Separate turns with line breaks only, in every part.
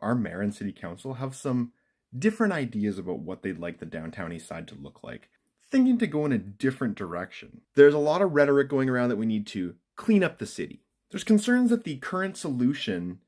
our mayor and city council have some different ideas about what they'd like the downtown east side to look like, thinking to go in a different direction. There's a lot of rhetoric going around that we need to clean up the city. There's concerns that the current solution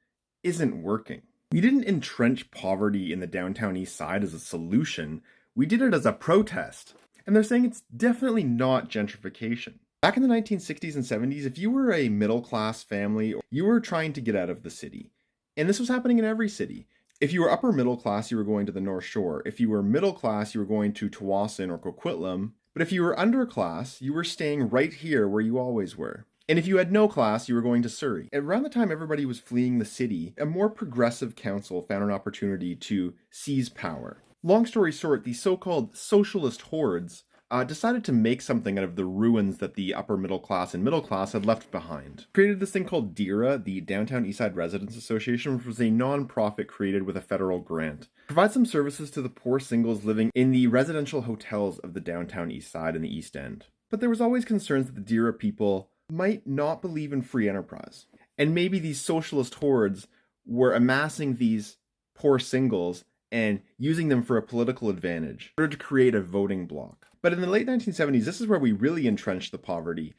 isn't working. We didn't entrench poverty in the downtown east side as a solution, we did it as a protest. And they're saying it's definitely not gentrification. Back in the 1960s and 70s, if you were a middle-class family, you were trying to get out of the city. And this was happening in every city. If you were upper middle class, you were going to the North Shore. If you were middle class, you were going to Tawasin or Coquitlam. But if you were underclass, you were staying right here where you always were. And if you had no class, you were going to Surrey. Around the time everybody was fleeing the city, a more progressive council found an opportunity to seize power. Long story short, the so-called socialist hordes decided to make something out of the ruins that the upper middle class and middle class had left behind. Created this thing called DERA, the Downtown Eastside Residents Association, which was a non-profit created with a federal grant. Provides some services to the poor singles living in the residential hotels of the downtown east side and the East End. But there was always concerns that the DERA people might not believe in free enterprise. And maybe these socialist hordes were amassing these poor singles and using them for a political advantage in order to create a voting bloc. But in the late 1970s, this is where we really entrenched the poverty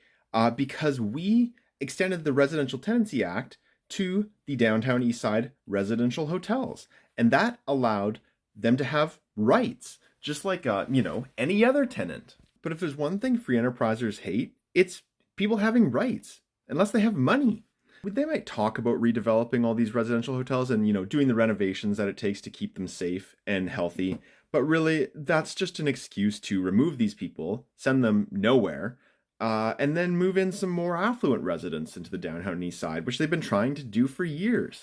because we extended the Residential Tenancy Act to the downtown east side residential hotels. And that allowed them to have rights, just like, any other tenant. But if there's one thing free enterprisers hate, it's people having rights, unless they have money. They might talk about redeveloping all these residential hotels and, doing the renovations that it takes to keep them safe and healthy. But really, that's just an excuse to remove these people, send them nowhere, and then move in some more affluent residents into the downtown east side, which they've been trying to do for years.